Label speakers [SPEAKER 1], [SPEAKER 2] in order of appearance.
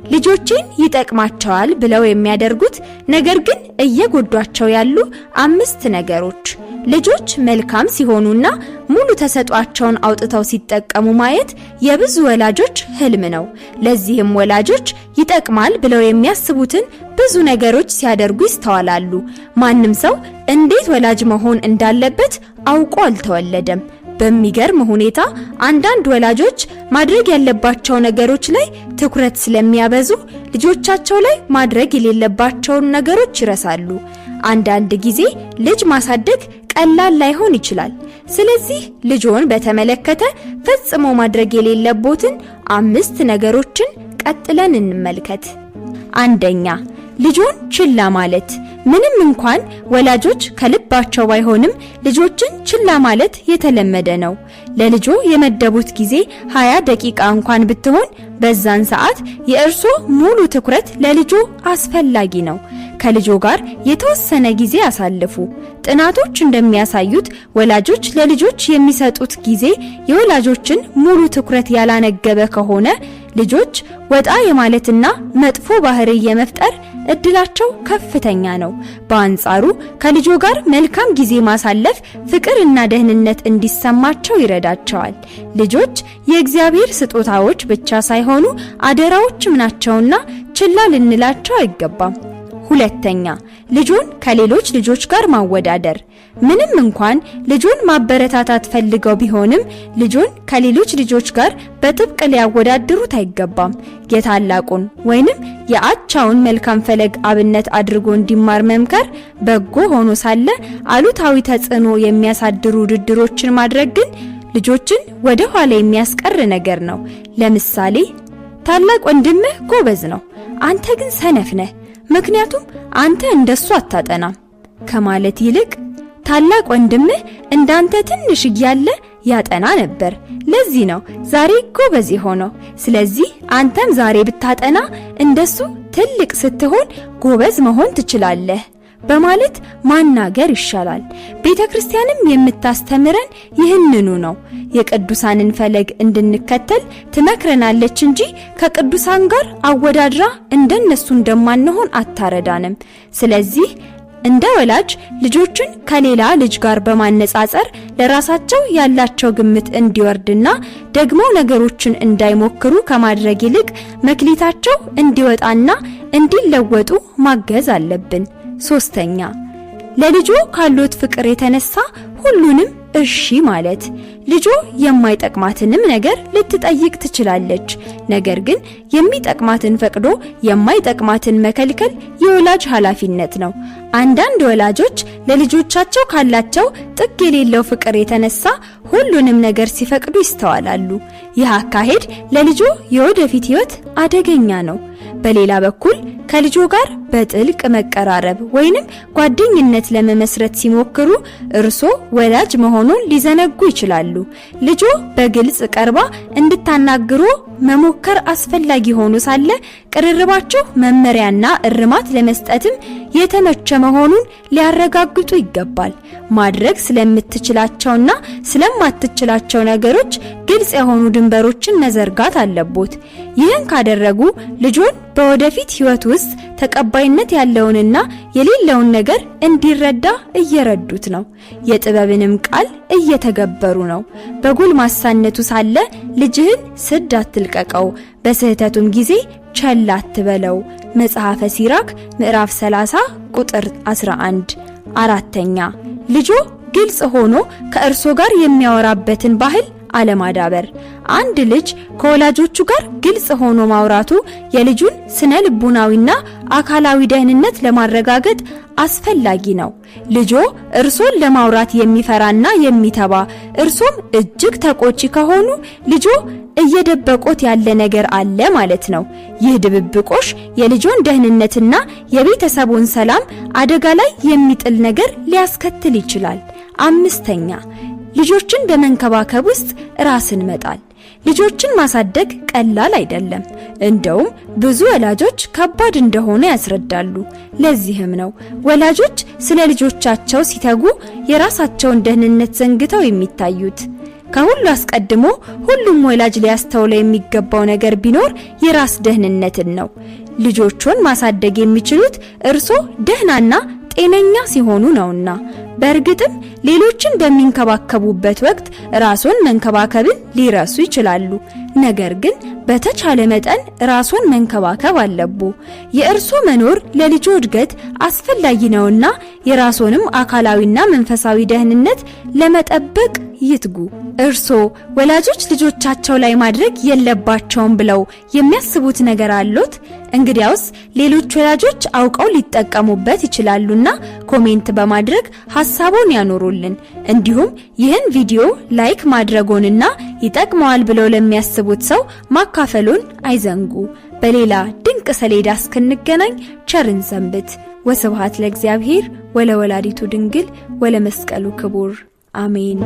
[SPEAKER 1] ልጆችን ይጠቅማቸዋል ብለው የሚያደርጉት ነገር ግን እየጎዷቸው ያሉ 5 ነገሮች። ልጆች መልካም ሲሆኑና ሙሉ ተሰጧቸውን አውጥተው ሲጠቀሙ ማየት የብዙ ወላጆች ህልም ነው። ለዚህም ወላጆች ይጠቅማል ብለው የሚያስቡትን ብዙ ነገሮች ሲያደርጉ ይስተዋላሉ። ማንም ሰው እንዴት ወላጅ መሆን እንዳለበት አውቆ አልተወለደም። በሚገርም ሁኔታ አንዳንድ ወላጆች ማድረግ ያለባቸው ነገሮች ላይ ትኩረት ስለሚያበዙ ልጆቻቸው ላይ ማድረግ የሌለባቸውን ነገሮች ይረሳሉ። አንዳንድ ጊዜ ልጅ ማሳደግ ቀላል ላይሆን ይችላል። ስለዚህ ልጆን በተመለከተ ፈጽሞ ማድረግ የሌለቦትን 5 ነገሮችን ቀጥለን እንመልከት። አንደኛ፣ ልጆን ችላ ማለት። ምንም እንኳን ወላጆች ከልባቸው ባይሆንም ልጆችን ችላ ማለት የተለመደ ነው። ለልጆ የመደቡት ጊዜ 20 ደቂቃ እንኳን ብትሆን በዛን ሰዓት የእርሶ ሙሉ ትኩረት ለልጆ አስፈላጊ ነው። ከልጆ ጋር የተወሰነ ጊዜ አሳልፉ። ጥናቶች እንደሚያሳዩት ወላጆች ለልጆች የሚሰጡት ጊዜ የወላጆችን ሙሉ ትኩረት ያላነገበ ከሆነ ልጆች ወጣ የማለትና መጥፎ ባህሪ የመፍጠር እድላቸው ከፍተኛ ነው። በአንጻሩ ከልጆ ጋር መልካም ጊዜ ማሳለፍ ፍቅርና ደህንነት እንዲሰማቸው ይረዳቸዋል። ልጆች የእግዚአብሔር ስጦታዎች ብቻ ሳይሆኑ አደራዎችም ናቸውና ችላ ልንላቸው አይገባም። ሁለተኛ፣ ልጆን ከሌሎች ልጆች ጋር ማወዳደር። ምንም እንኳን ልጆን ማበረታታት ፈልገው ቢሆንም ልጆን ከሌሎች ልጆች ጋር በጥብቅ ሊያወዳድሩት አይገባም። የታላቁን ወይንም የአቻውን መልካም ፈለግ አብነት አድርጎ እንዲማር መምከር በጎ ሆኖ ሳለ አሉታዊ ተጽዕኖ የሚያሳድሩ ውድድሮችን ማድረግ ግን ልጆችን ወደ ኋላ የሚያስቀር ነገር ነው። ለምሳሌ ታላቅ ወንድምህ ጎበዝ ነው፣ አንተ ግን ሰነፍ ነህ፣ ምክንያቱም አንተ እንደሱ አታጠናም ከማለት ይልቅ ታላቅ ወንድምህ እንዳንተ ትንሽ እያለ ያጠና ነበር፣ ለዚህ ነው ዛሬ ጎበዝ ሆኖ፣ ስለዚህ አንተም ዛሬ ብታጠና እንደሱ ትልቅ ስትሆን ጎበዝ መሆን ትችላለህ በማለት ማናገር ይሻላል። ቤተክርስቲያንም የምታስተምረን ይህንኑ ነው። የቅዱሳንን ፈለግ እንድንከተል ትመክረናለች እንጂ ከቅዱሳን ጋር አወዳድራ እንደነሱ እንደማንሆን አታረዳንም። ስለዚህ እንደ ወላጅ ልጆችን ከሌላ ልጅ ጋር በማነጻጸር ለራሳቸው ያላቸው ግምት እንዲወርድና ደግሞ ነገሮችን እንዳይሞክሩ ከማድረግ ይልቅ መክሊታቸው እንዲወጣና እንዲለወጡ ማገዝ አለብን። ሶስተኛ፣ ለልጆ ካሉት ፍቅር የተነሳ ሁሉንም እሺ ማለት። ልጆ የማይጠቅማትንም ነገር ልትጠይቅ ትችላለች። ነገር ግን የሚጠቅማትን ፈቅዶ የማይጠቅማትን መከልከል የወላጅ ኃላፊነት ነው። አንዳንድ ወላጆች ለልጆቻቸው ካላቸው ጥግ የሌለው ፍቅር የተነሳ ሁሉንም ነገር ሲፈቅዱ ይስተዋላሉ። ይህ አካሄድ ለልጆ የወደፊት ሕይወት አደገኛ ነው። በሌላ በኩል ከልጆ ጋር በጥልቅ መቀራረብ ወይንም ጓደኝነት ለመመስረት ሲሞክሩ እርሶ ወላጅ መሆኑን ሊዘነጉ ይችላሉ። ልጆ በግልጽ ቀርባ እንድታናግሮ መሞከር አስፈላጊ ሆኖ ሳለ ቅርርባቸው መመሪያና እርማት ለመስጠትም የተመቸ መሆኑን ሊያረጋግጡ ይገባል። ማድረግ ስለምትችላቸውና ስለማትችላቸው ነገሮች ግልጽ የሆኑ ድንበሮችን መዘርጋት አለቦት። ይህን ካደረጉ ልጆን በወደፊት ሕይወት ውስጥ ተቀባይነት ያለውንና የሌለውን ነገር እንዲረዳ እየረዱት ነው። የጥበብንም ቃል እየተገበሩ ነው። በጎልማሳነቱ ሳለ ልጅህን ስድ አትልቀቀው፣ በስህተቱም ጊዜ ቸል አትበለው። መጽሐፈ ሲራክ ምዕራፍ 30 ቁጥር 11። አራተኛ፣ ልጆ ግልጽ ሆኖ ከእርሶ ጋር የሚያወራበትን ባህል አለማዳበር። አንድ ልጅ ከወላጆቹ ጋር ግልጽ ሆኖ ማውራቱ የልጁን ስነ ልቡናዊና አካላዊ ደህንነት ለማረጋገጥ አስፈላጊ ነው። ልጆ እርሶን ለማውራት የሚፈራና የሚተባ እርሶም እጅግ ተቆጪ ከሆኑ ልጆ እየደበቆት ያለ ነገር አለ ማለት ነው። ይህ ድብብቆሽ የልጆን ደህንነትና የቤተሰቡን ሰላም አደጋ ላይ የሚጥል ነገር ሊያስከትል ይችላል። አምስተኛ፣ ልጆችን በመንከባከብ ውስጥ ራስን መጣል። ልጆችን ማሳደግ ቀላል አይደለም። እንደውም ብዙ ወላጆች ከባድ እንደሆነ ያስረዳሉ። ለዚህም ነው ወላጆች ስለ ልጆቻቸው ሲተጉ የራሳቸውን ደህንነት ዘንግተው የሚታዩት። ከሁሉ አስቀድሞ ሁሉም ወላጅ ሊያስተውለው የሚገባው ነገር ቢኖር የራስ ደህንነትን ነው። ልጆቹን ማሳደግ የሚችሉት እርሶ ደህናና ጤነኛ ሲሆኑ ነውና። በእርግጥም ሌሎችን በሚንከባከቡበት ወቅት ራስዎን መንከባከብን ሊረሱ ይችላሉ። ነገር ግን በተቻለ መጠን ራስዎን መንከባከብ አለቦ። የእርሶ መኖር ለልጆ እድገት አስፈላጊ ነውና የራስዎንም አካላዊና መንፈሳዊ ደህንነት ለመጠበቅ ይትጉ። እርሶ ወላጆች ልጆቻቸው ላይ ማድረግ የለባቸውም ብለው የሚያስቡት ነገር አሎት? እንግዲያውስ ሌሎች ወላጆች አውቀው ሊጠቀሙበት ይችላሉና ኮሜንት በማድረግ ሐሳቦን ያኖሩልን። እንዲሁም ይህን ቪዲዮ ላይክ ማድረጎንና ይጠቅመዋል ብለው ለሚያስቡት ሰው ማካፈሉን አይዘንጉ። በሌላ ድንቅ ሰሌዳ እስክንገናኝ ቸርን ሰንብት። ወስብሐት ለእግዚአብሔር ወለወላዲቱ ድንግል ወለመስቀሉ ክቡር አሜን።